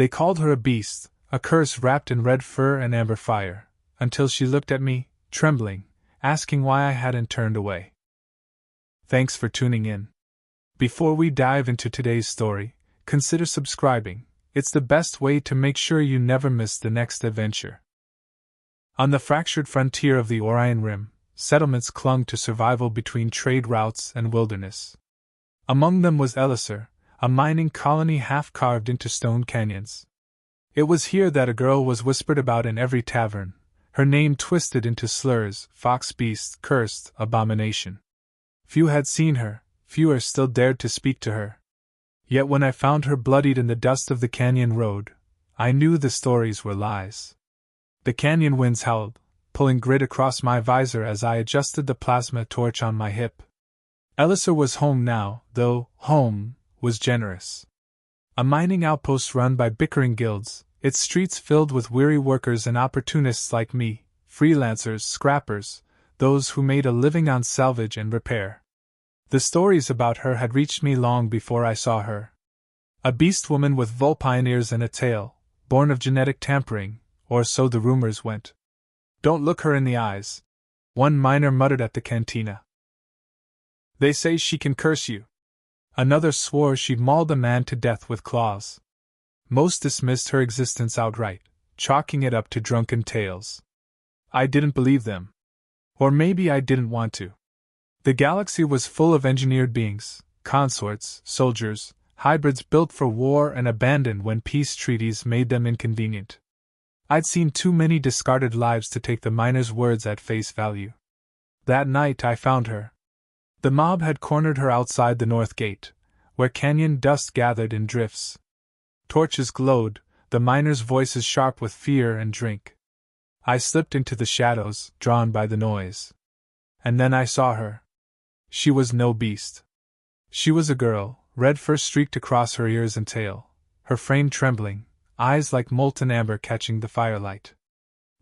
They called her a beast, a curse wrapped in red fur and amber fire, until she looked at me, trembling, asking why I hadn't turned away. Thanks for tuning in. Before we dive into today's story, consider subscribing. It's the best way to make sure you never miss the next adventure. On the fractured frontier of the Orion Rim, settlements clung to survival between trade routes and wilderness. Among them was Ellisar, a mining colony half carved into stone canyons. It was here that a girl was whispered about in every tavern, her name twisted into slurs: fox beast, cursed, abomination. Few had seen her, fewer still dared to speak to her. Yet when I found her bloodied in the dust of the canyon road, I knew the stories were lies. The canyon winds howled, pulling grit across my visor as I adjusted the plasma torch on my hip. Ellisar was home now, though home was generous. A mining outpost run by bickering guilds, its streets filled with weary workers and opportunists like me, freelancers, scrappers, those who made a living on salvage and repair. The stories about her had reached me long before I saw her. A beast woman with vulpine ears and a tail, born of genetic tampering, or so the rumors went. Don't look her in the eyes, one miner muttered at the cantina. They say she can curse you. Another swore she'd mauled a man to death with claws. Most dismissed her existence outright, chalking it up to drunken tales. I didn't believe them. Or maybe I didn't want to. The galaxy was full of engineered beings, consorts, soldiers, hybrids built for war and abandoned when peace treaties made them inconvenient. I'd seen too many discarded lives to take the miner's words at face value. That night I found her. The mob had cornered her outside the north gate, where canyon dust gathered in drifts. Torches glowed, the miners' voices sharp with fear and drink. I slipped into the shadows, drawn by the noise. And then I saw her. She was no beast. She was a girl, red fur streaked across her ears and tail, her frame trembling, eyes like molten amber catching the firelight.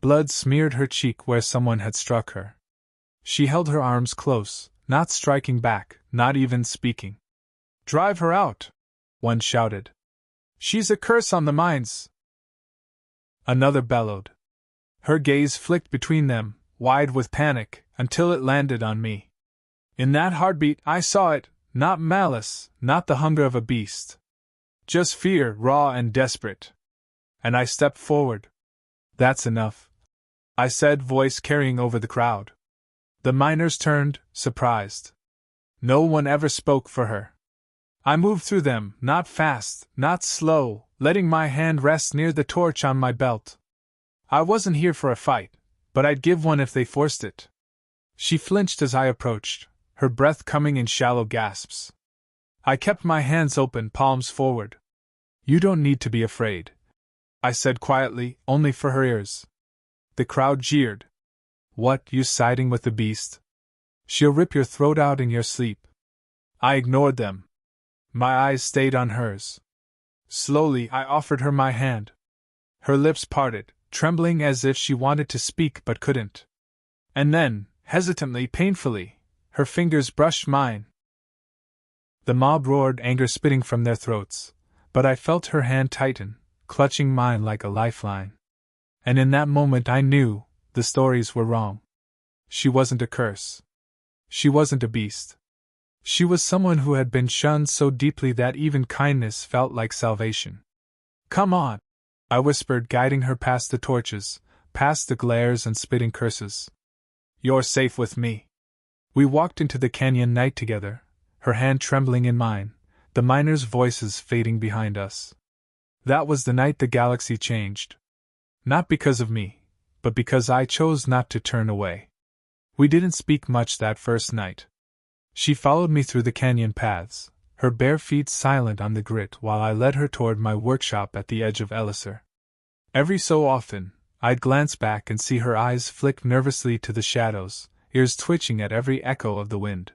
Blood smeared her cheek where someone had struck her. She held her arms close, not striking back, not even speaking. "Drive her out!" one shouted. "She's a curse on the mines!" Another bellowed. Her gaze flicked between them, wide with panic, until it landed on me. In that heartbeat, I saw it, not malice, not the hunger of a beast. Just fear, raw and desperate. And I stepped forward. "That's enough," I said, voice carrying over the crowd. The miners turned, surprised. No one ever spoke for her. I moved through them, not fast, not slow, letting my hand rest near the torch on my belt. I wasn't here for a fight, but I'd give one if they forced it. She flinched as I approached, her breath coming in shallow gasps. I kept my hands open, palms forward. "You don't need to be afraid," I said quietly, only for her ears. The crowd jeered. "What, you siding with the beast? She'll rip your throat out in your sleep." I ignored them. My eyes stayed on hers. Slowly I offered her my hand. Her lips parted, trembling as if she wanted to speak but couldn't. And then, hesitantly, painfully, her fingers brushed mine. The mob roared, anger spitting from their throats, but I felt her hand tighten, clutching mine like a lifeline. And in that moment I knew the stories were wrong. She wasn't a curse. She wasn't a beast. She was someone who had been shunned so deeply that even kindness felt like salvation. "Come on," I whispered, guiding her past the torches, past the glares and spitting curses. "You're safe with me." We walked into the canyon night together, her hand trembling in mine, the miners' voices fading behind us. That was the night the galaxy changed. Not because of me, but because I chose not to turn away. We didn't speak much that first night. She followed me through the canyon paths, her bare feet silent on the grit while I led her toward my workshop at the edge of Ellisar. Every so often, I'd glance back and see her eyes flick nervously to the shadows, ears twitching at every echo of the wind.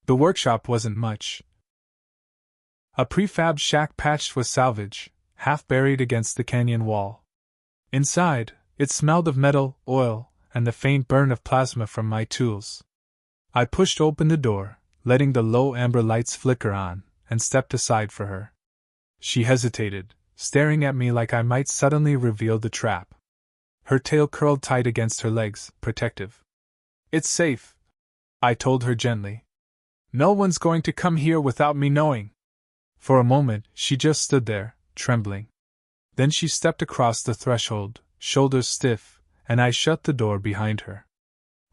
The workshop wasn't much. A prefab shack patched with salvage, half buried against the canyon wall. Inside, it smelled of metal, oil, and the faint burn of plasma from my tools. I pushed open the door, letting the low amber lights flicker on, and stepped aside for her. She hesitated, staring at me like I might suddenly reveal the trap. Her tail curled tight against her legs, protective. "It's safe," I told her gently. "No one's going to come here without me knowing." For a moment, she just stood there, trembling. Then she stepped across the threshold, shoulders stiff, and I shut the door behind her.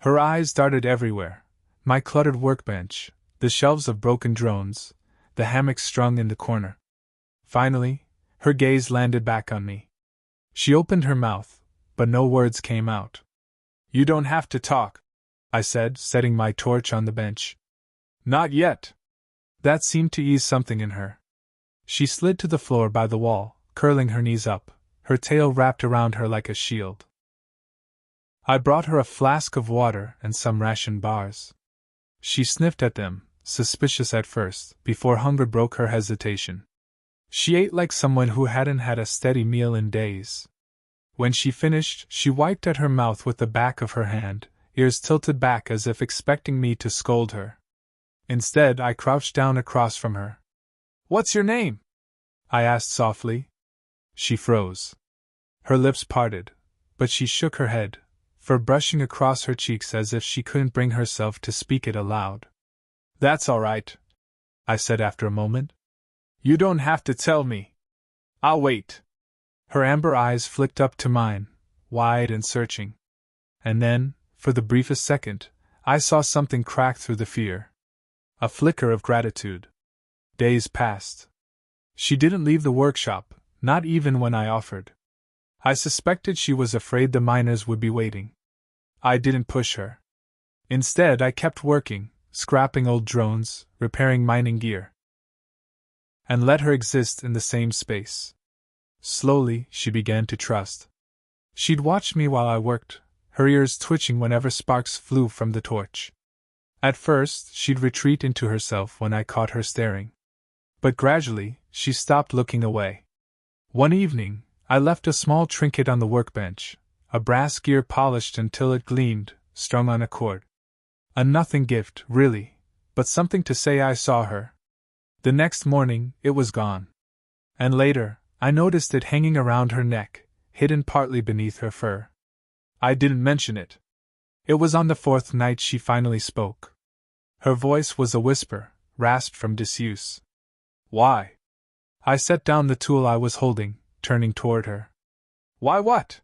Her eyes darted everywhere: my cluttered workbench, the shelves of broken drones, the hammock strung in the corner. Finally, her gaze landed back on me. She opened her mouth, but no words came out. "You don't have to talk," I said, setting my torch on the bench. "Not yet." That seemed to ease something in her. She slid to the floor by the wall, curling her knees up, her tail wrapped around her like a shield. I brought her a flask of water and some ration bars. She sniffed at them, suspicious at first, before hunger broke her hesitation. She ate like someone who hadn't had a steady meal in days. When she finished, she wiped at her mouth with the back of her hand, ears tilted back as if expecting me to scold her. Instead, I crouched down across from her. "What's your name?" I asked softly. She froze. Her lips parted, but she shook her head, fur brushing across her cheeks as if she couldn't bring herself to speak it aloud. "That's all right," I said after a moment. "You don't have to tell me. I'll wait." Her amber eyes flicked up to mine, wide and searching. And then, for the briefest second, I saw something crack through the fear. A flicker of gratitude. Days passed. She didn't leave the workshop, not even when I offered. I suspected she was afraid the miners would be waiting. I didn't push her. Instead, I kept working, scrapping old drones, repairing mining gear. And let her exist in the same space. Slowly, she began to trust. She'd watch me while I worked, her ears twitching whenever sparks flew from the torch. At first, she'd retreat into herself when I caught her staring. But gradually, she stopped looking away. One evening, I left a small trinket on the workbench, a brass gear polished until it gleamed, strung on a cord. A nothing gift, really, but something to say I saw her. The next morning, it was gone. And later, I noticed it hanging around her neck, hidden partly beneath her fur. I didn't mention it. It was on the fourth night she finally spoke. Her voice was a whisper, rasped from disuse. "Why?" I set down the tool I was holding, turning toward her. "Why what?"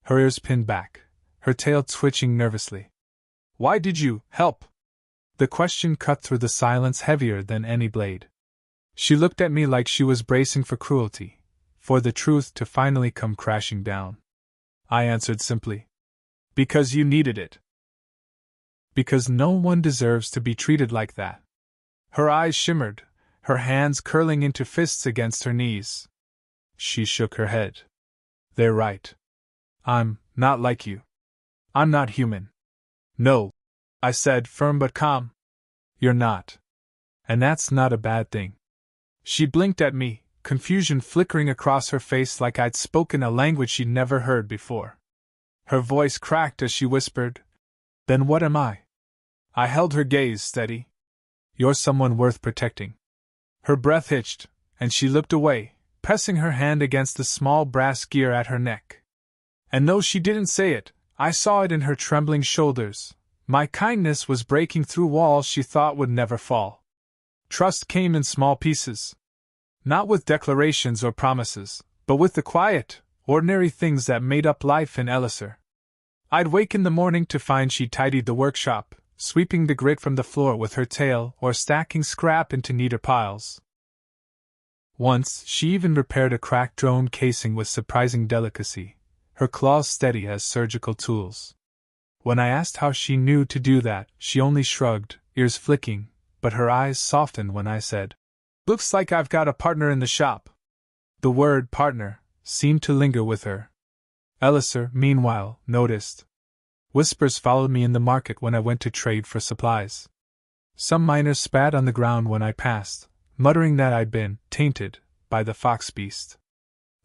Her ears pinned back, her tail twitching nervously. "Why did you help?" The question cut through the silence heavier than any blade. She looked at me like she was bracing for cruelty, for the truth to finally come crashing down. I answered simply. "Because you needed it." Because no one deserves to be treated like that. Her eyes shimmered, her hands curling into fists against her knees. She shook her head. "They're right. I'm not like you. I'm not human." "No," I said, firm but calm. "You're not. And that's not a bad thing." She blinked at me, confusion flickering across her face like I'd spoken a language she'd never heard before. Her voice cracked as she whispered, "Then what am I?" I held her gaze steady. "You're someone worth protecting." Her breath hitched, and she looked away, pressing her hand against the small brass gear at her neck. And though she didn't say it, I saw it in her trembling shoulders. My kindness was breaking through walls she thought would never fall. Trust came in small pieces. Not with declarations or promises, but with the quiet, ordinary things that made up life in Ellisar. I'd wake in the morning to find she tidied the workshop, sweeping the grit from the floor with her tail or stacking scrap into neater piles. Once, she even repaired a cracked drone casing with surprising delicacy, her claws steady as surgical tools. When I asked how she knew to do that, she only shrugged, ears flicking, but her eyes softened when I said, "Looks like I've got a partner in the shop." The word partner seemed to linger with her. Ellisar, meanwhile, noticed. Whispers followed me in the market when I went to trade for supplies. Some miners spat on the ground when I passed, muttering that I'd been tainted by the fox beast.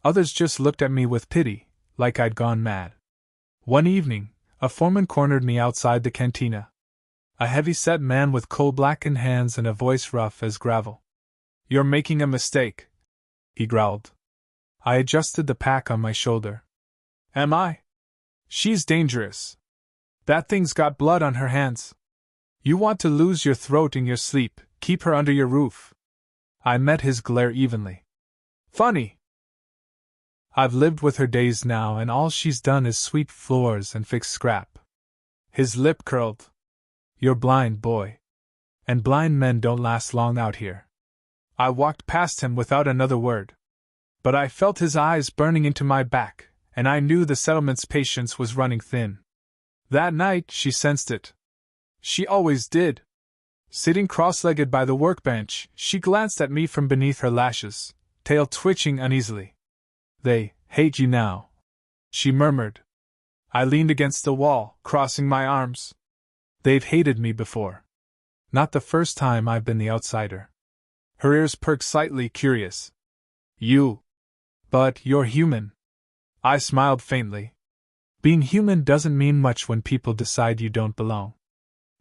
Others just looked at me with pity, like I'd gone mad. One evening, a foreman cornered me outside the cantina. A heavy-set man with coal-blackened hands and a voice rough as gravel. "You're making a mistake," he growled. I adjusted the pack on my shoulder. Am I? She's dangerous. That thing's got blood on her hands. You want to lose your throat in your sleep, keep her under your roof. I met his glare evenly. Funny. I've lived with her days now, and all she's done is sweep floors and fix scrap. His lip curled. You're blind, boy. And blind men don't last long out here. I walked past him without another word. But I felt his eyes burning into my back, and I knew the settlement's patience was running thin. That night she sensed it. She always did. Sitting cross-legged by the workbench, she glanced at me from beneath her lashes, tail twitching uneasily. They hate you now, she murmured. I leaned against the wall, crossing my arms. They've hated me before. Not the first time I've been the outsider. Her ears perked slightly, curious. You. But you're human. I smiled faintly. Being human doesn't mean much when people decide you don't belong.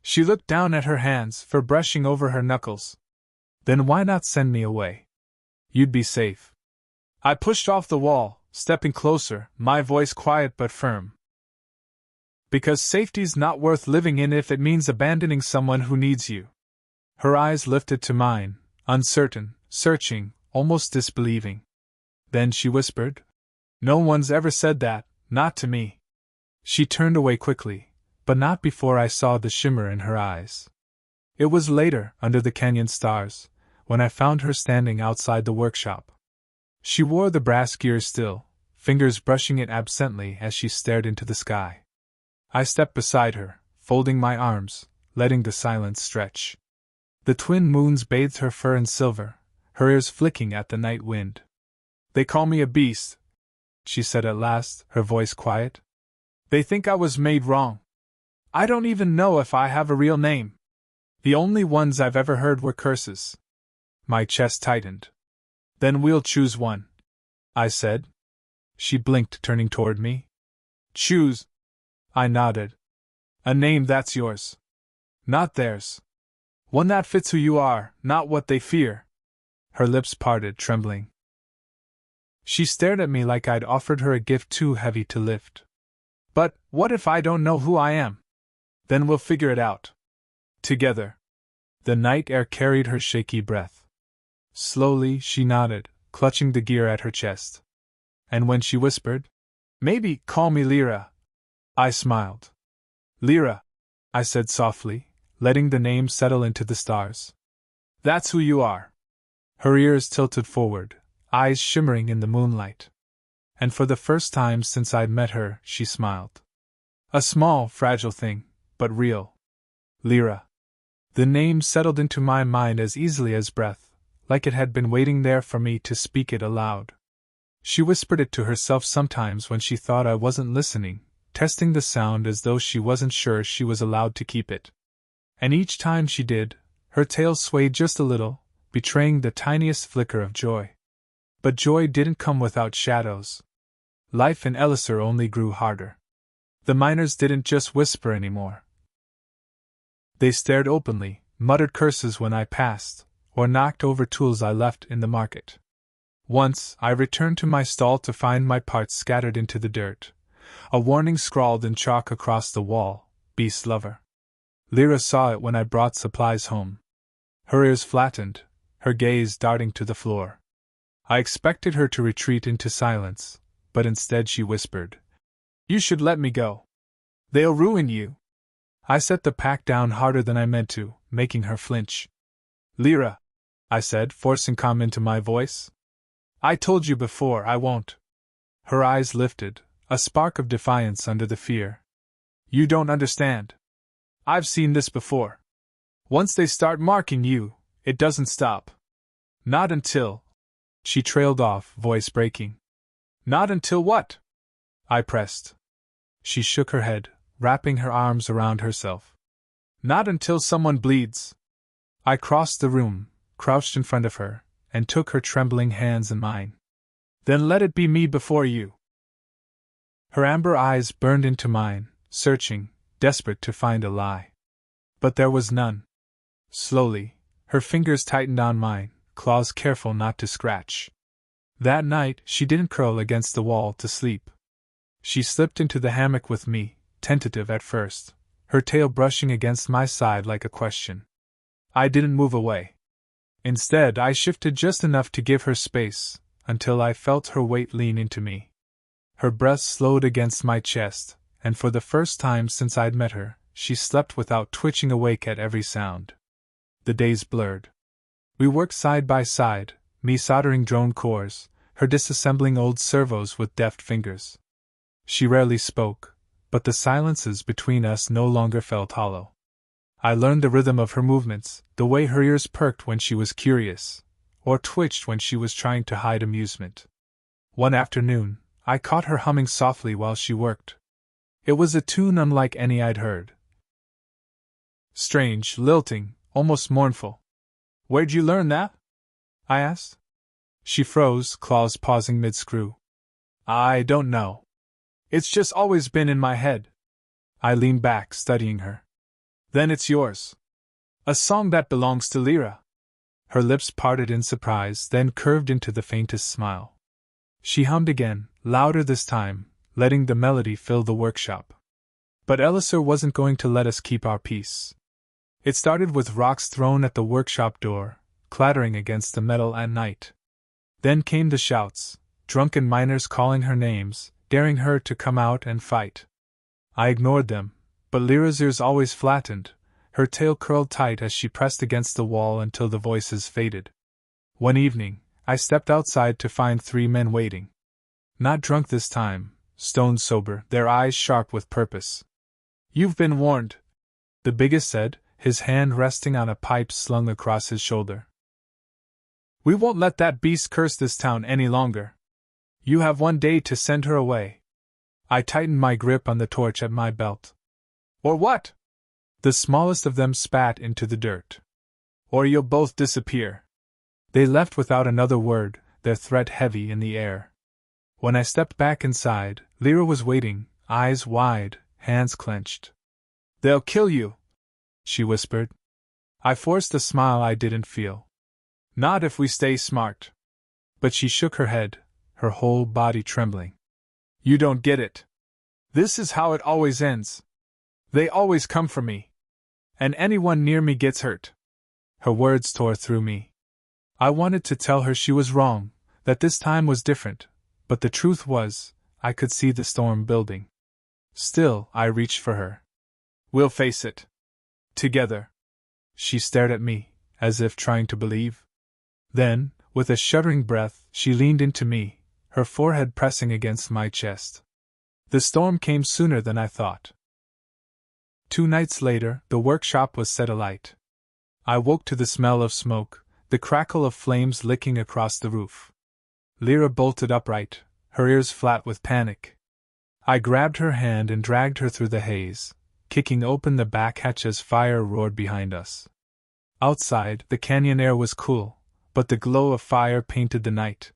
She looked down at her hands for brushing over her knuckles. Then why not send me away? You'd be safe. I pushed off the wall, stepping closer, my voice quiet but firm. Because safety's not worth living in if it means abandoning someone who needs you. Her eyes lifted to mine, uncertain, searching, almost disbelieving. Then she whispered, No one's ever said that, not to me. She turned away quickly, but not before I saw the shimmer in her eyes. It was later, under the canyon stars, when I found her standing outside the workshop. She wore the brass gear still, fingers brushing it absently as she stared into the sky. I stepped beside her, folding my arms, letting the silence stretch. The twin moons bathed her fur in silver, her ears flicking at the night wind. They call me a beast, she said at last, her voice quiet. They think I was made wrong. I don't even know if I have a real name. The only ones I've ever heard were curses. My chest tightened. Then we'll choose one, I said. She blinked, turning toward me. Choose. I nodded. A name that's yours. Not theirs. One that fits who you are, not what they fear. Her lips parted, trembling. She stared at me like I'd offered her a gift too heavy to lift. But what if I don't know who I am? Then we'll figure it out. Together. The night air carried her shaky breath. Slowly she nodded, clutching the gear at her chest. And when she whispered, Maybe call me Lyra, I smiled. Lyra, I said softly, letting the name settle into the stars. That's who you are. Her ears tilted forward, eyes shimmering in the moonlight. And for the first time since I'd met her, she smiled. A small, fragile thing, but real. Lyra. The name settled into my mind as easily as breath, like it had been waiting there for me to speak it aloud. She whispered it to herself sometimes when she thought I wasn't listening, testing the sound as though she wasn't sure she was allowed to keep it. And each time she did, her tail swayed just a little, betraying the tiniest flicker of joy. But joy didn't come without shadows. Life in Ellisar only grew harder. The miners didn't just whisper anymore. They stared openly, muttered curses when I passed, or knocked over tools I left in the market. Once, I returned to my stall to find my parts scattered into the dirt. A warning scrawled in chalk across the wall, Beast Lover. Lyra saw it when I brought supplies home. Her ears flattened, her gaze darting to the floor. I expected her to retreat into silence, but instead she whispered, You should let me go. They'll ruin you. I set the pack down harder than I meant to, making her flinch. Lyra, I said, forcing calm into my voice. I told you before, I won't. Her eyes lifted, a spark of defiance under the fear. You don't understand. I've seen this before. Once they start marking you, it doesn't stop. Not until... She trailed off, voice breaking. Not until what? I pressed. She shook her head, wrapping her arms around herself. Not until someone bleeds. I crossed the room, crouched in front of her, and took her trembling hands in mine. Then let it be me before you. Her amber eyes burned into mine, searching, desperate to find a lie. But there was none. Slowly, her fingers tightened on mine, claws careful not to scratch. That night, she didn't curl against the wall to sleep. She slipped into the hammock with me, tentative at first, her tail brushing against my side like a question. I didn't move away. Instead, I shifted just enough to give her space, until I felt her weight lean into me. Her breath slowed against my chest, and for the first time since I'd met her, she slept without twitching awake at every sound. The days blurred. We worked side by side, me soldering drone cores, her disassembling old servos with deft fingers. She rarely spoke, but the silences between us no longer felt hollow. I learned the rhythm of her movements, the way her ears perked when she was curious, or twitched when she was trying to hide amusement. One afternoon, I caught her humming softly while she worked. It was a tune unlike any I'd heard. Strange, lilting, almost mournful. "Where'd you learn that?" I asked. She froze, claws pausing mid-screw. "I don't know. It's just always been in my head." I leaned back, studying her. "Then it's yours. A song that belongs to Lyra." Her lips parted in surprise, then curved into the faintest smile. She hummed again, louder this time, letting the melody fill the workshop. But Ellisar wasn't going to let us keep our peace. It started with rocks thrown at the workshop door, clattering against the metal at night. Then came the shouts, drunken miners calling her names, daring her to come out and fight. I ignored them, but Lyra's ears always flattened, her tail curled tight as she pressed against the wall until the voices faded. One evening, I stepped outside to find 3 men waiting. Not drunk this time, stone sober, their eyes sharp with purpose. "You've been warned," the biggest said, his hand resting on a pipe slung across his shoulder. "We won't let that beast curse this town any longer. You have 1 day to send her away." I tightened my grip on the torch at my belt. "Or what?" The smallest of them spat into the dirt. "Or you'll both disappear." They left without another word, their threat heavy in the air. When I stepped back inside, Lyra was waiting, eyes wide, hands clenched. "They'll kill you," she whispered. I forced a smile I didn't feel. "Not if we stay smart." But she shook her head, her whole body trembling. "You don't get it. This is how it always ends. They always come for me. And anyone near me gets hurt." Her words tore through me. I wanted to tell her she was wrong, that this time was different, but the truth was, I could see the storm building. Still, I reached for her. "We'll face it. Together." She stared at me, as if trying to believe. Then, with a shuddering breath, she leaned into me, her forehead pressing against my chest. The storm came sooner than I thought. 2 nights later, the workshop was set alight. I woke to the smell of smoke, the crackle of flames licking across the roof. Lyra bolted upright, her ears flat with panic. I grabbed her hand and dragged her through the haze, kicking open the back hatch as fire roared behind us. Outside, the canyon air was cool, but the glow of fire painted the night.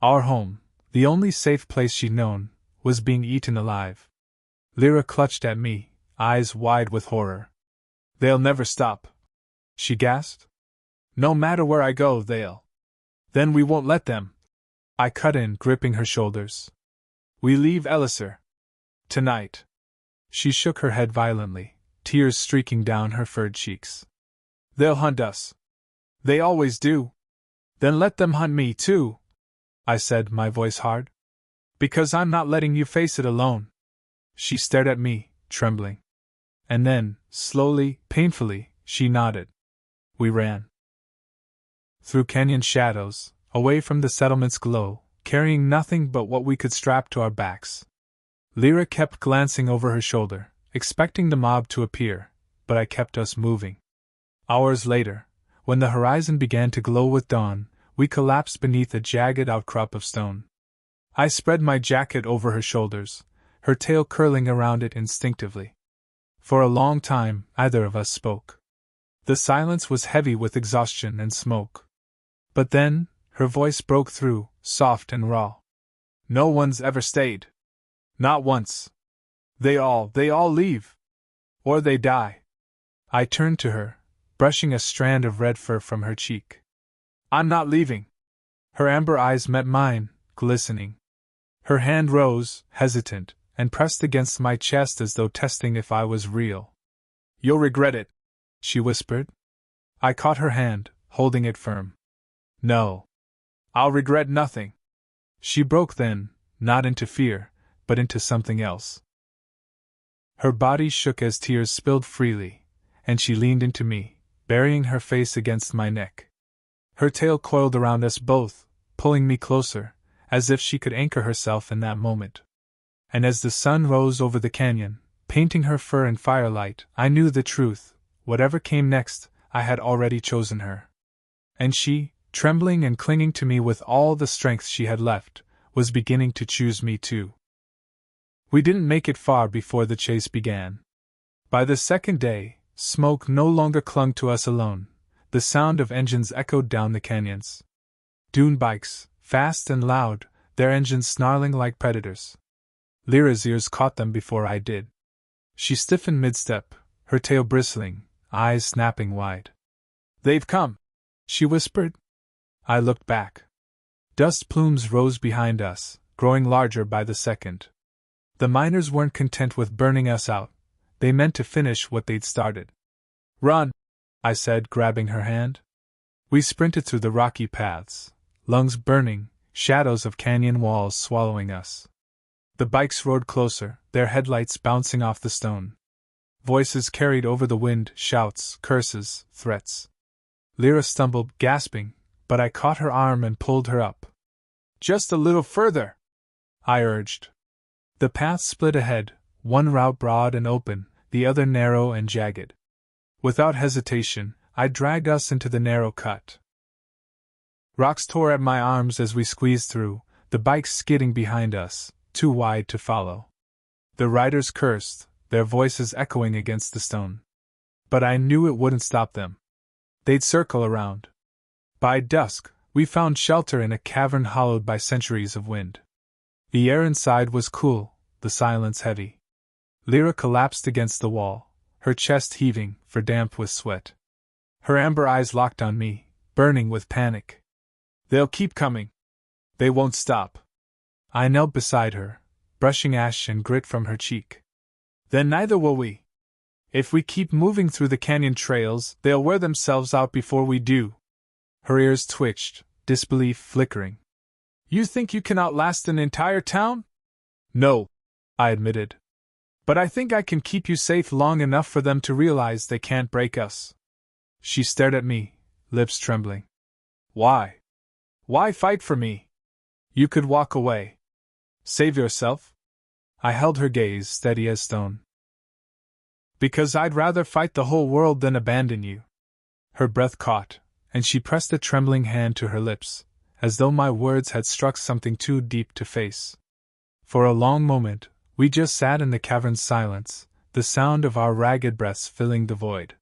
Our home, the only safe place she'd known, was being eaten alive. Lyra clutched at me, eyes wide with horror. "They'll never stop," she gasped. "No matter where I go, they'll." "Then we won't let them," I cut in, gripping her shoulders. "We leave Ellisar. Tonight." She shook her head violently, tears streaking down her furred cheeks. "They'll hunt us. They always do." "Then let them hunt me too," I said, my voice hard. "Because I'm not letting you face it alone." She stared at me, trembling. And then, slowly, painfully, she nodded. We ran. Through canyon shadows, away from the settlement's glow, carrying nothing but what we could strap to our backs. Lyra kept glancing over her shoulder, expecting the mob to appear, but I kept us moving. Hours later, when the horizon began to glow with dawn, we collapsed beneath a jagged outcrop of stone. I spread my jacket over her shoulders, her tail curling around it instinctively. For a long time, neither of us spoke. The silence was heavy with exhaustion and smoke. But then, her voice broke through, soft and raw. "No one's ever stayed. Not once. They all leave. Or they die." I turned to her, brushing a strand of red fur from her cheek. "I'm not leaving." Her amber eyes met mine, glistening. Her hand rose, hesitant, and pressed against my chest as though testing if I was real. "You'll regret it," she whispered. I caught her hand, holding it firm. "No. I'll regret nothing." She broke then, not into fear, but into something else. Her body shook as tears spilled freely, and she leaned into me, burying her face against my neck. Her tail coiled around us both, pulling me closer, as if she could anchor herself in that moment. And as the sun rose over the canyon, painting her fur in firelight, I knew the truth. Whatever came next, I had already chosen her. And she, trembling and clinging to me with all the strength she had left, was beginning to choose me too. We didn't make it far before the chase began. By the second day, smoke no longer clung to us alone. The sound of engines echoed down the canyons. Dune bikes, fast and loud, their engines snarling like predators. Lyra's ears caught them before I did. She stiffened mid-step, her tail bristling, eyes snapping wide. "They've come," she whispered. I looked back. Dust plumes rose behind us, growing larger by the second. The miners weren't content with burning us out. They meant to finish what they'd started. "Run," I said, grabbing her hand. We sprinted through the rocky paths, lungs burning, shadows of canyon walls swallowing us. The bikes roared closer, their headlights bouncing off the stone. Voices carried over the wind, shouts, curses, threats. Lyra stumbled, gasping, but I caught her arm and pulled her up. "Just a little further," I urged. The path split ahead, one route broad and open, the other narrow and jagged. Without hesitation, I dragged us into the narrow cut. Rocks tore at my arms as we squeezed through, the bikes skidding behind us, too wide to follow. The riders cursed, their voices echoing against the stone. But I knew it wouldn't stop them. They'd circle around. By dusk, we found shelter in a cavern hollowed by centuries of wind. The air inside was cool, the silence heavy. Lyra collapsed against the wall, her chest heaving, for damp with sweat. Her amber eyes locked on me, burning with panic. "They'll keep coming. They won't stop." I knelt beside her, brushing ash and grit from her cheek. "Then neither will we. If we keep moving through the canyon trails, they'll wear themselves out before we do." Her ears twitched, disbelief flickering. "You think you can outlast an entire town?" "No," I admitted. "But I think I can keep you safe long enough for them to realize they can't break us." She stared at me, lips trembling. "Why? Why fight for me? You could walk away. Save yourself?" I held her gaze steady as stone. "Because I'd rather fight the whole world than abandon you." Her breath caught, and she pressed a trembling hand to her lips, as though my words had struck something too deep to face. For a long moment, we just sat in the cavern's silence, the sound of our ragged breaths filling the void.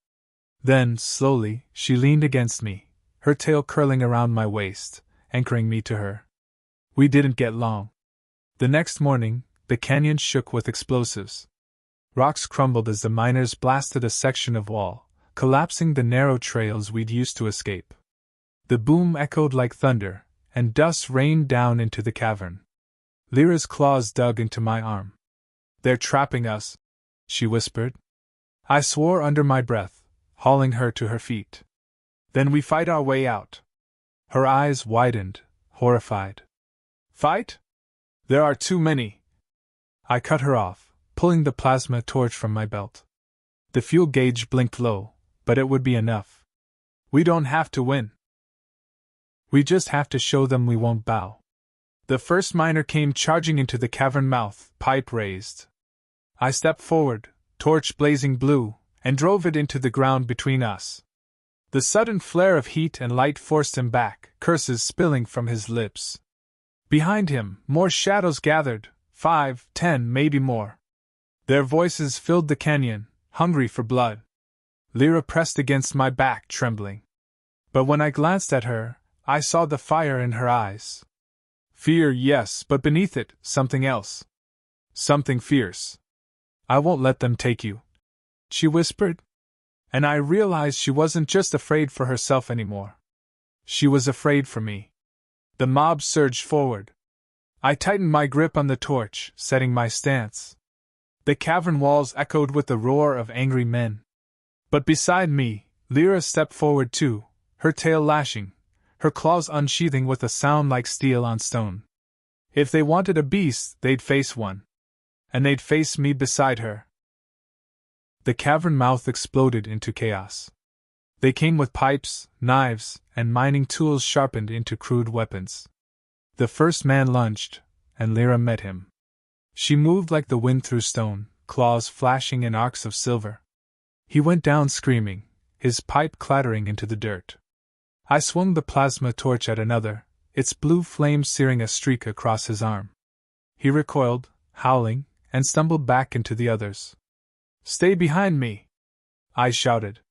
Then, slowly, she leaned against me, her tail curling around my waist, anchoring me to her. We didn't get long. The next morning, the canyon shook with explosives. Rocks crumbled as the miners blasted a section of wall, collapsing the narrow trails we'd used to escape. The boom echoed like thunder, and dust rained down into the cavern. Lyra's claws dug into my arm. "They're trapping us," she whispered. I swore under my breath, hauling her to her feet. "Then we fight our way out." Her eyes widened, horrified. "Fight? There are too many." I cut her off, pulling the plasma torch from my belt. The fuel gauge blinked low, but it would be enough. "We don't have to win. We just have to show them we won't bow." The first miner came charging into the cavern mouth, pipe raised. I stepped forward, torch blazing blue, and drove it into the ground between us. The sudden flare of heat and light forced him back, curses spilling from his lips. Behind him, more shadows gathered, 5, 10, maybe more. Their voices filled the canyon, hungry for blood. Lyra pressed against my back, trembling. But when I glanced at her, I saw the fire in her eyes. Fear, yes, but beneath it, something else. Something fierce. "I won't let them take you," she whispered. And I realized she wasn't just afraid for herself anymore. She was afraid for me. The mob surged forward. I tightened my grip on the torch, setting my stance. The cavern walls echoed with the roar of angry men. But beside me, Lyra stepped forward too, her tail lashing, her claws unsheathing with a sound like steel on stone. If they wanted a beast, they'd face one. And they'd face me beside her. The cavern mouth exploded into chaos. They came with pipes, knives, and mining tools sharpened into crude weapons. The first man lunged, and Lyra met him. She moved like the wind through stone, claws flashing in arcs of silver. He went down screaming, his pipe clattering into the dirt. I swung the plasma torch at another, its blue flame searing a streak across his arm. He recoiled, howling, and stumbled back into the others. "Stay behind me!" I shouted.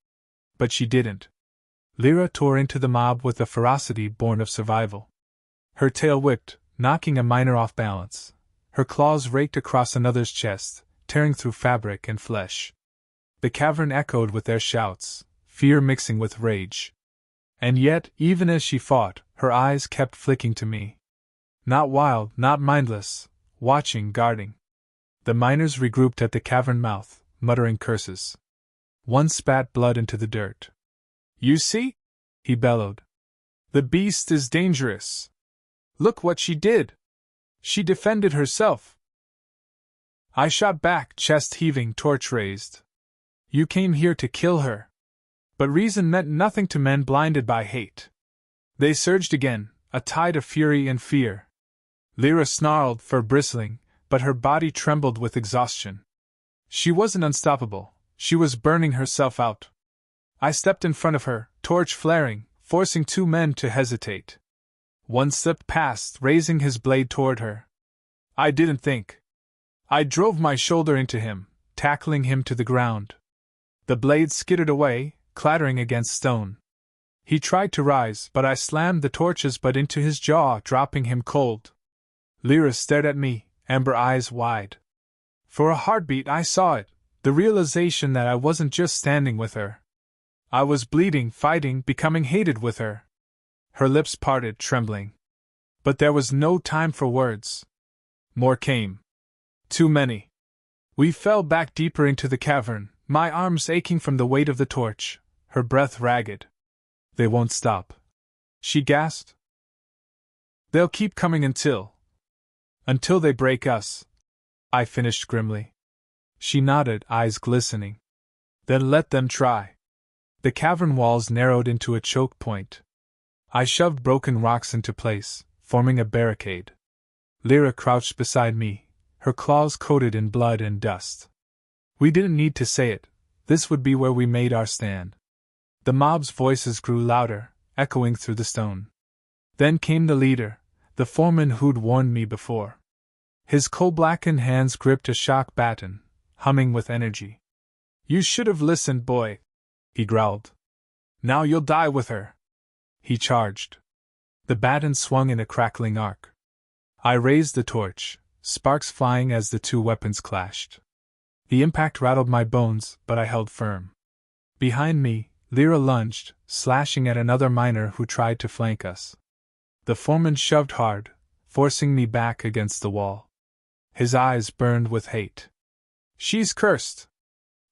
But she didn't. Lyra tore into the mob with a ferocity born of survival. Her tail whipped, knocking a miner off balance. Her claws raked across another's chest, tearing through fabric and flesh. The cavern echoed with their shouts, fear mixing with rage. And yet, even as she fought, her eyes kept flicking to me. Not wild, not mindless, watching, guarding. The miners regrouped at the cavern mouth, muttering curses. One spat blood into the dirt. "You see?" he bellowed. "The beast is dangerous. Look what she did. She defended herself." I shot back, chest heaving, torch raised. "You came here to kill her." But reason meant nothing to men blinded by hate. They surged again, a tide of fury and fear. Lyra snarled, fur bristling, but her body trembled with exhaustion. She wasn't unstoppable, she was burning herself out. I stepped in front of her, torch flaring, forcing two men to hesitate. One slipped past, raising his blade toward her. I didn't think. I drove my shoulder into him, tackling him to the ground. The blade skittered away, clattering against stone. He tried to rise, but I slammed the torch's butt into his jaw, dropping him cold. Lyra stared at me, amber eyes wide. For a heartbeat I saw it, the realization that I wasn't just standing with her. I was bleeding, fighting, becoming hated with her. Her lips parted, trembling. But there was no time for words. More came. Too many. We fell back deeper into the cavern, my arms aching from the weight of the torch, her breath ragged. "They won't stop," she gasped. "They'll keep coming until they break us," I finished grimly. She nodded, eyes glistening. "Then let them try." The cavern walls narrowed into a choke point. I shoved broken rocks into place, forming a barricade. Lyra crouched beside me, her claws coated in blood and dust. We didn't need to say it, this would be where we made our stand. The mob's voices grew louder, echoing through the stone. Then came the leader, the foreman who'd warned me before. His coal-blackened hands gripped a shock baton, humming with energy. "You should have listened, boy," he growled. "Now you'll die with her." He charged. The baton swung in a crackling arc. I raised the torch, sparks flying as the two weapons clashed. The impact rattled my bones, but I held firm. Behind me, Lyra lunged, slashing at another miner who tried to flank us. The foreman shoved hard, forcing me back against the wall. His eyes burned with hate. "She's cursed.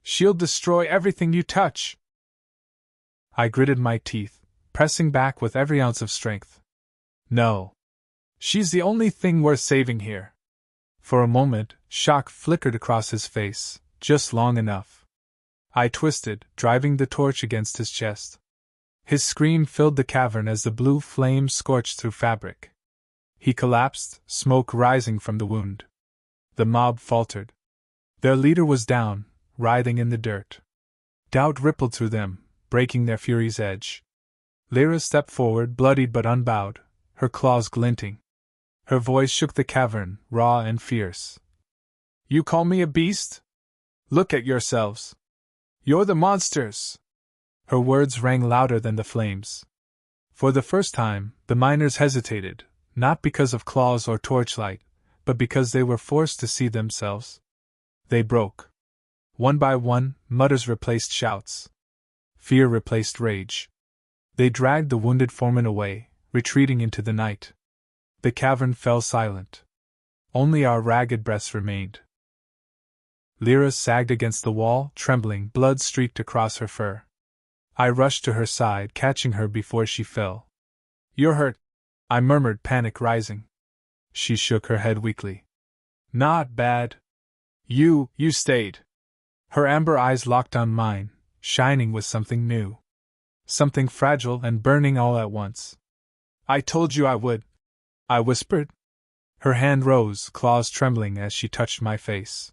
She'll destroy everything you touch." I gritted my teeth, pressing back with every ounce of strength. "No. She's the only thing worth saving here." For a moment, shock flickered across his face, just long enough. I twisted, driving the torch against his chest. His scream filled the cavern as the blue flame scorched through fabric. He collapsed, smoke rising from the wound. The mob faltered. Their leader was down, writhing in the dirt. Doubt rippled through them, breaking their fury's edge. Lyra stepped forward, bloodied but unbowed, her claws glinting. Her voice shook the cavern, raw and fierce. "You call me a beast? Look at yourselves. You're the monsters." Her words rang louder than the flames. For the first time, the miners hesitated, not because of claws or torchlight, but because they were forced to see themselves. They broke. One by one, mutters replaced shouts. Fear replaced rage. They dragged the wounded foreman away, retreating into the night. The cavern fell silent. Only our ragged breaths remained. Lyra sagged against the wall, trembling, blood streaked across her fur. I rushed to her side, catching her before she fell. "You're hurt," I murmured, panic rising. She shook her head weakly. "Not bad. You stayed." Her amber eyes locked on mine, shining with something new. Something fragile and burning all at once. "I told you I would," I whispered. Her hand rose, claws trembling as she touched my face.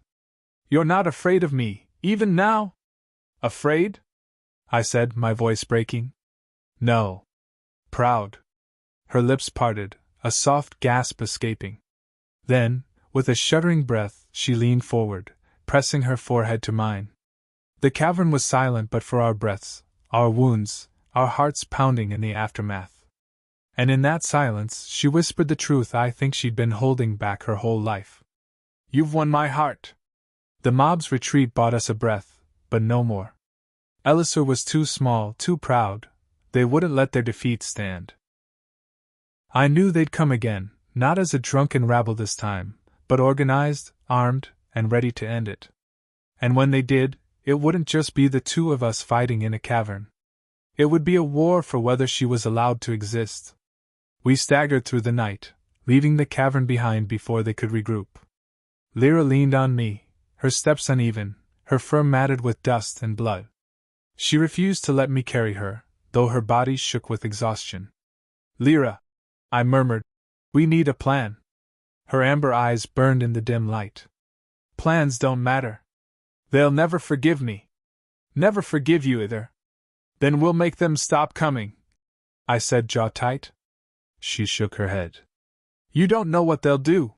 "You're not afraid of me, even now?" "Afraid?" I said, my voice breaking. "No. Proud." Her lips parted, a soft gasp escaping. Then, with a shuddering breath, she leaned forward, pressing her forehead to mine. The cavern was silent but for our breaths, our wounds, our hearts pounding in the aftermath. And in that silence, she whispered the truth I think she'd been holding back her whole life. "You've won my heart." The mob's retreat bought us a breath, but no more. Ellisar was too small, too proud. They wouldn't let their defeat stand. I knew they'd come again, not as a drunken rabble this time, but organized, armed, and ready to end it. And when they did, it wouldn't just be the two of us fighting in a cavern. It would be a war for whether she was allowed to exist. We staggered through the night, leaving the cavern behind before they could regroup. Lyra leaned on me, her steps uneven, her fur matted with dust and blood. She refused to let me carry her, though her body shook with exhaustion. "Lyra," I murmured, "we need a plan." Her amber eyes burned in the dim light. "Plans don't matter. They'll never forgive me. Never forgive you either." "Then we'll make them stop coming," I said, jaw tight. She shook her head. "You don't know what they'll do.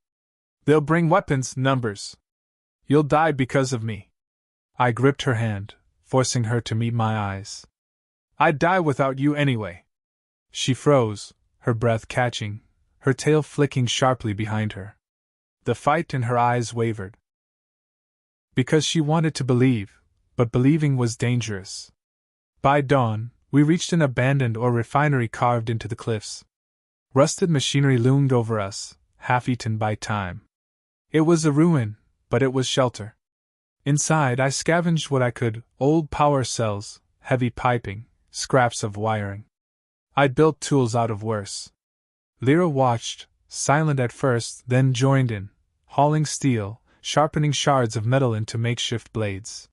They'll bring weapons, numbers. You'll die because of me." I gripped her hand, forcing her to meet my eyes. "I'd die without you anyway." She froze, her breath catching, her tail flicking sharply behind her. The fight in her eyes wavered. Because she wanted to believe, but believing was dangerous. By dawn, we reached an abandoned refinery carved into the cliffs. Rusted machinery loomed over us, half-eaten by time. It was a ruin, but it was shelter. Inside I scavenged what I could, old power cells, heavy piping, scraps of wiring. I'd built tools out of worse. Lyra watched, silent at first, then joined in, hauling steel, sharpening shards of metal into makeshift blades.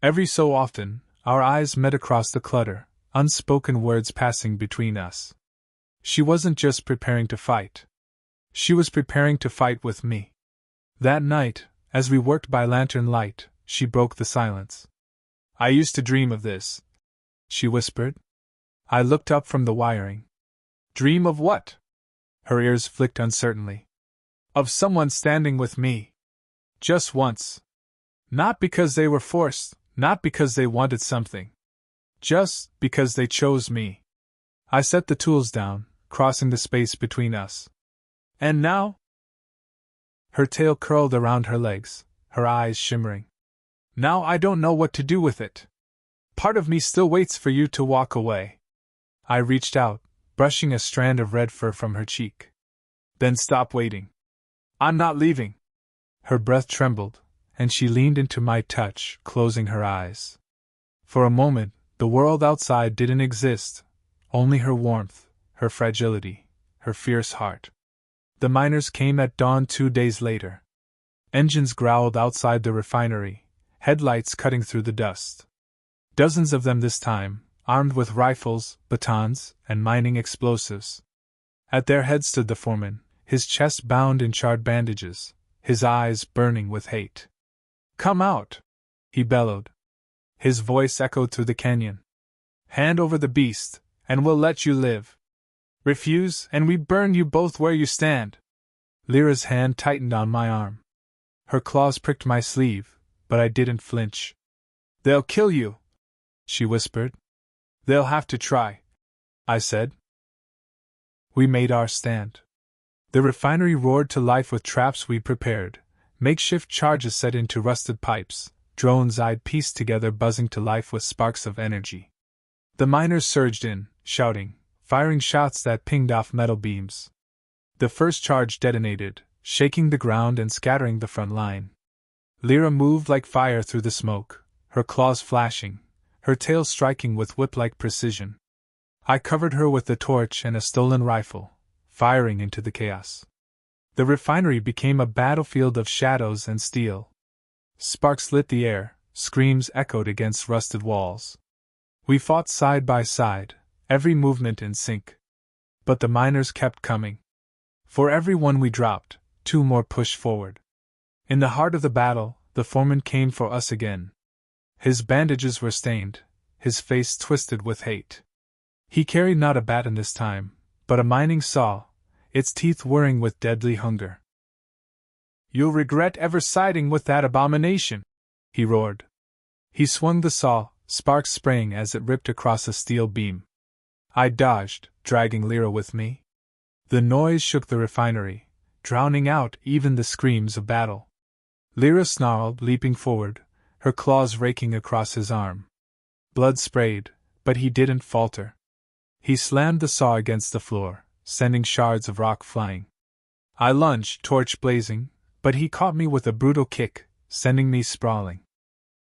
Every so often, our eyes met across the clutter, unspoken words passing between us. She wasn't just preparing to fight. She was preparing to fight with me. That night, as we worked by lantern light, she broke the silence. "I used to dream of this," she whispered. I looked up from the wiring. "Dream of what?" Her ears flicked uncertainly. "Of someone standing with me. Just once. Not because they were forced, not because they wanted something. Just because they chose me." I set the tools down, crossing the space between us. "And now?" Her tail curled around her legs, her eyes shimmering. "Now I don't know what to do with it. Part of me still waits for you to walk away." I reached out, brushing a strand of red fur from her cheek. "Then stop waiting. I'm not leaving." Her breath trembled, and she leaned into my touch, closing her eyes. For a moment, the world outside didn't exist, only her warmth, her fragility, her fierce heart. The miners came at dawn 2 days later. Engines growled outside the refinery, headlights cutting through the dust. Dozens of them this time, armed with rifles, batons, and mining explosives. At their head stood the foreman, his chest bound in charred bandages, his eyes burning with hate. "Come out!" he bellowed. His voice echoed through the canyon. "Hand over the beast, and we'll let you live. Refuse, and we burn you both where you stand." Lyra's hand tightened on my arm. Her claws pricked my sleeve, but I didn't flinch. "They'll kill you," she whispered. "They'll have to try," I said. We made our stand. The refinery roared to life with traps we'd prepared, makeshift charges set into rusted pipes, drones I'd pieced together buzzing to life with sparks of energy. The miners surged in, shouting, firing shots that pinged off metal beams. The first charge detonated, shaking the ground and scattering the front line. Lyra moved like fire through the smoke, her claws flashing, her tail striking with whip-like precision. I covered her with the torch and a stolen rifle, firing into the chaos. The refinery became a battlefield of shadows and steel. Sparks lit the air, screams echoed against rusted walls. We fought side by side, every movement in sync. But the miners kept coming. For every one we dropped, 2 more pushed forward. In the heart of the battle, the foreman came for us again. His bandages were stained, his face twisted with hate. He carried not a baton this time, but a mining saw, its teeth whirring with deadly hunger. "You'll regret ever siding with that abomination," he roared. He swung the saw, sparks spraying as it ripped across a steel beam. I dodged, dragging Lyra with me. The noise shook the refinery, drowning out even the screams of battle. Lyra snarled, leaping forward, her claws raking across his arm. Blood sprayed, but he didn't falter. He slammed the saw against the floor, sending shards of rock flying. I lunged, torch blazing, but he caught me with a brutal kick, sending me sprawling.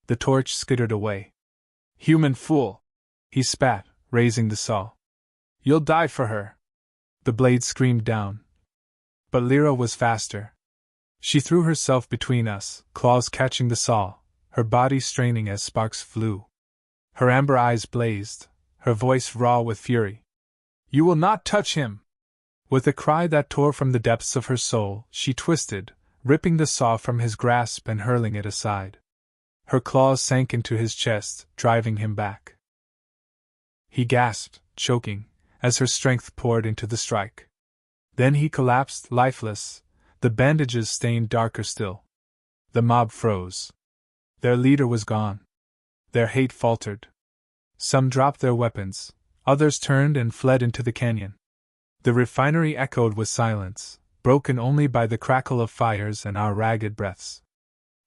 The torch skittered away. "Human fool!" he spat, raising the saw. "You'll die for her!" The blade screamed down. But Lyra was faster. She threw herself between us, claws catching the saw, her body straining as sparks flew. Her amber eyes blazed, her voice raw with fury. "You will not touch him!" With a cry that tore from the depths of her soul, she twisted, ripping the saw from his grasp and hurling it aside. Her claws sank into his chest, driving him back. He gasped, choking, as her strength poured into the strike. Then he collapsed, lifeless, the bandages stained darker still. The mob froze. Their leader was gone. Their hate faltered. Some dropped their weapons, others turned and fled into the canyon. The refinery echoed with silence, broken only by the crackle of fires and our ragged breaths.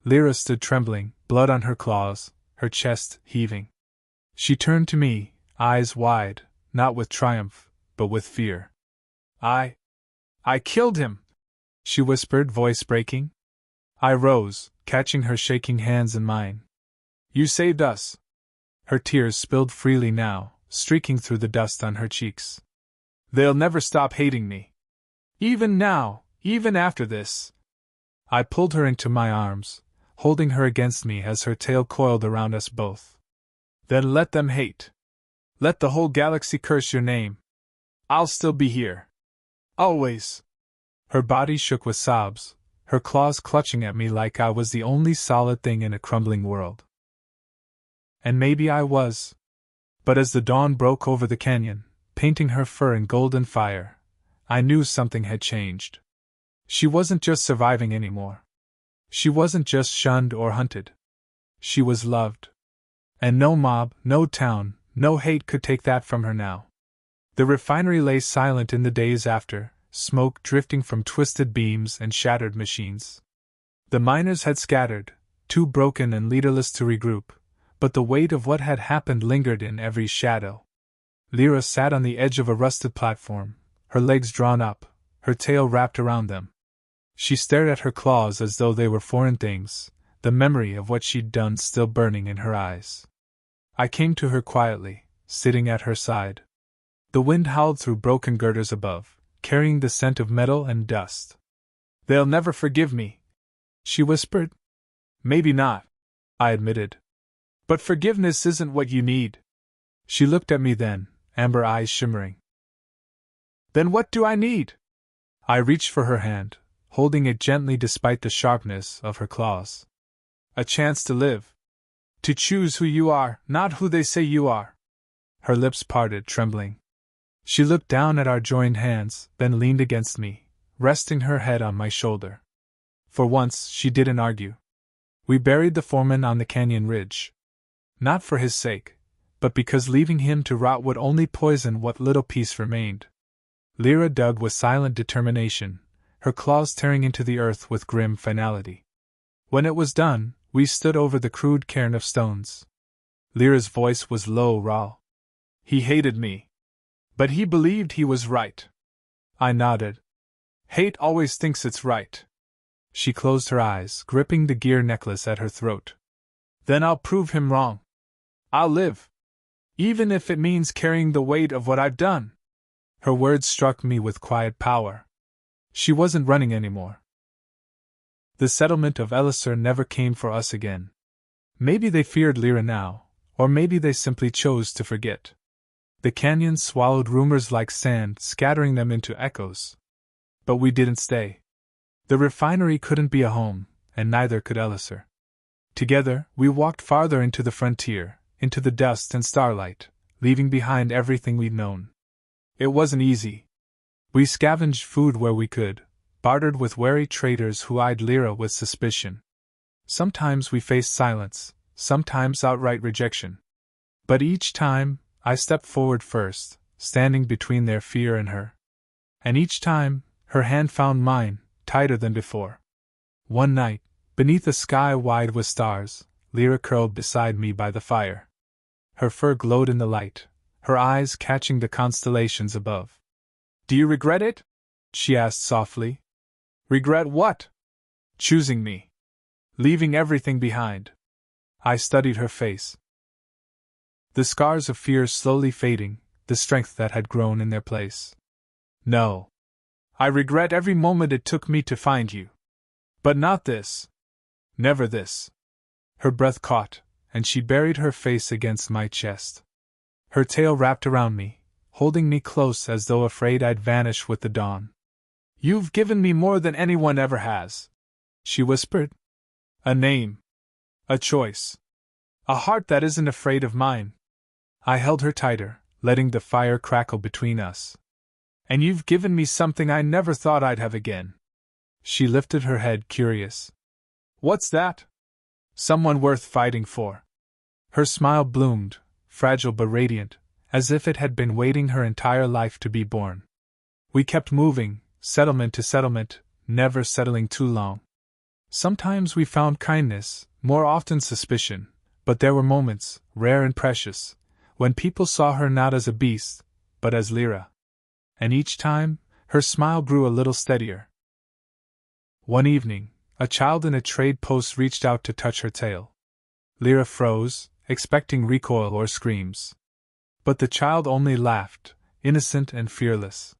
Lyra stood trembling, blood on her claws, her chest heaving. She turned to me, eyes wide, not with triumph, but with fear. I killed him!" she whispered, voice breaking. I rose, catching her shaking hands in mine. "You saved us!" Her tears spilled freely now, streaking through the dust on her cheeks. "They'll never stop hating me. Even now, even after this." I pulled her into my arms, holding her against me as her tail coiled around us both. "Then let them hate. Let the whole galaxy curse your name. I'll still be here. Always." Her body shook with sobs, her claws clutching at me like I was the only solid thing in a crumbling world. And maybe I was. But as the dawn broke over the canyon, painting her fur in golden fire, I knew something had changed. She wasn't just surviving anymore. She wasn't just shunned or hunted. She was loved. And no mob, no town, no hate could take that from her now. The refinery lay silent in the days after, smoke drifting from twisted beams and shattered machines. The miners had scattered, too broken and leaderless to regroup, but the weight of what had happened lingered in every shadow. Lyra sat on the edge of a rusted platform, her legs drawn up, her tail wrapped around them. She stared at her claws as though they were foreign things, the memory of what she'd done still burning in her eyes. I came to her quietly, sitting at her side. The wind howled through broken girders above, carrying the scent of metal and dust. "They'll never forgive me," she whispered. "Maybe not," I admitted. "But forgiveness isn't what you need." She looked at me then, amber eyes shimmering. "Then what do I need?" I reached for her hand, holding it gently despite the sharpness of her claws. "A chance to live. To choose who you are, not who they say you are." Her lips parted, trembling. She looked down at our joined hands, then leaned against me, resting her head on my shoulder. For once, she didn't argue. We buried the foreman on the canyon ridge. Not for his sake, but because leaving him to rot would only poison what little peace remained. Lyra dug with silent determination, her claws tearing into the earth with grim finality. When it was done, we stood over the crude cairn of stones. Lyra's voice was low, raw. "He hated me. But he believed he was right." I nodded. Hate always thinks it's right. She closed her eyes, gripping the gear necklace at her throat. Then I'll prove him wrong. I'll live. Even if it means carrying the weight of what I've done. Her words struck me with quiet power. She wasn't running anymore. The settlement of Ellisar never came for us again. Maybe they feared Lyra now, or maybe they simply chose to forget. The canyon swallowed rumors like sand, scattering them into echoes. But we didn't stay. The refinery couldn't be a home, and neither could Ellisar. Together, we walked farther into the frontier, into the dust and starlight, leaving behind everything we'd known. It wasn't easy. We scavenged food where we could, bartered with wary traders who eyed Lyra with suspicion. Sometimes we faced silence, sometimes outright rejection. But each time, I stepped forward first, standing between their fear and her. And each time, her hand found mine, tighter than before. One night, beneath a sky wide with stars, Lyra curled beside me by the fire. Her fur glowed in the light, her eyes catching the constellations above. "Do you regret it?" she asked softly. "Regret what?" "Choosing me. Leaving everything behind." I studied her face. The scars of fear slowly fading, the strength that had grown in their place. "No. I regret every moment it took me to find you. But not this. Never this." Her breath caught, and she buried her face against my chest. Her tail wrapped around me, holding me close as though afraid I'd vanish with the dawn. "You've given me more than anyone ever has," she whispered. "A name. A choice. A heart that isn't afraid of mine." I held her tighter, letting the fire crackle between us. "And you've given me something I never thought I'd have again." She lifted her head, curious. "What's that?" "Someone worth fighting for." Her smile bloomed, fragile but radiant, as if it had been waiting her entire life to be born. We kept moving, settlement to settlement, never settling too long. Sometimes we found kindness, more often suspicion, but there were moments, rare and precious, when people saw her not as a beast, but as Lyra. And each time, her smile grew a little steadier. One evening, a child in a trade post reached out to touch her tail. Lyra froze, expecting recoil or screams. But the child only laughed, innocent and fearless.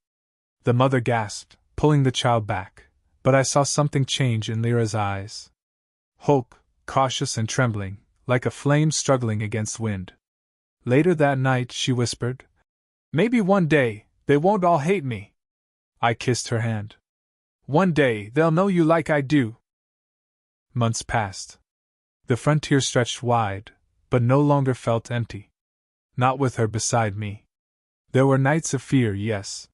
The mother gasped, pulling the child back, but I saw something change in Lyra's eyes. Hope, cautious and trembling, like a flame struggling against wind. Later that night she whispered, "Maybe one day, they won't all hate me." I kissed her hand. "One day they'll know you like I do." Months passed. The frontier stretched wide, but no longer felt empty. Not with her beside me. There were nights of fear, yes.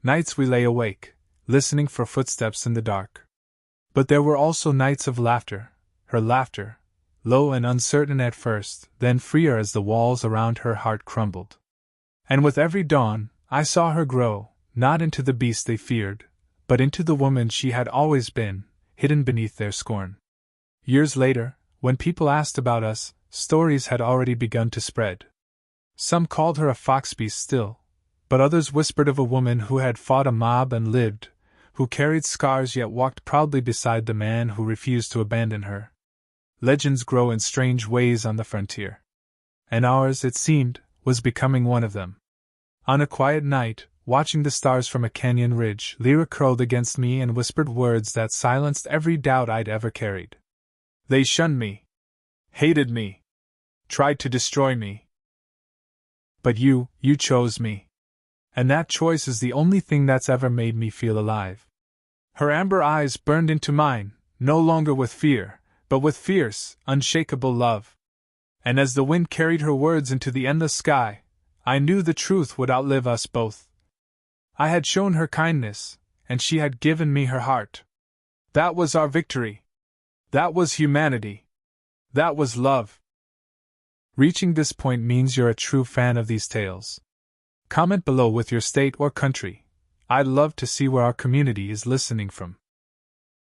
Nights we lay awake, listening for footsteps in the dark. But there were also nights of laughter, her laughter, low and uncertain at first, then freer as the walls around her heart crumbled. And with every dawn, I saw her grow, not into the beast they feared, but into the woman she had always been, hidden beneath their scorn. Years later, when people asked about us, stories had already begun to spread. Some called her a fox beast still, but others whispered of a woman who had fought a mob and lived, who carried scars yet walked proudly beside the man who refused to abandon her. Legends grow in strange ways on the frontier. And ours, it seemed, was becoming one of them. On a quiet night, watching the stars from a canyon ridge, Lyra curled against me and whispered words that silenced every doubt I'd ever carried. "They shunned me. Hated me. Tried to destroy me. But you chose me. And that choice is the only thing that's ever made me feel alive." Her amber eyes burned into mine, no longer with fear, but with fierce, unshakable love. And as the wind carried her words into the endless sky, I knew the truth would outlive us both. I had shown her kindness, and she had given me her heart. That was our victory. That was humanity. That was love. Reaching this point means you're a true fan of these tales. Comment below with your state or country. I'd love to see where our community is listening from.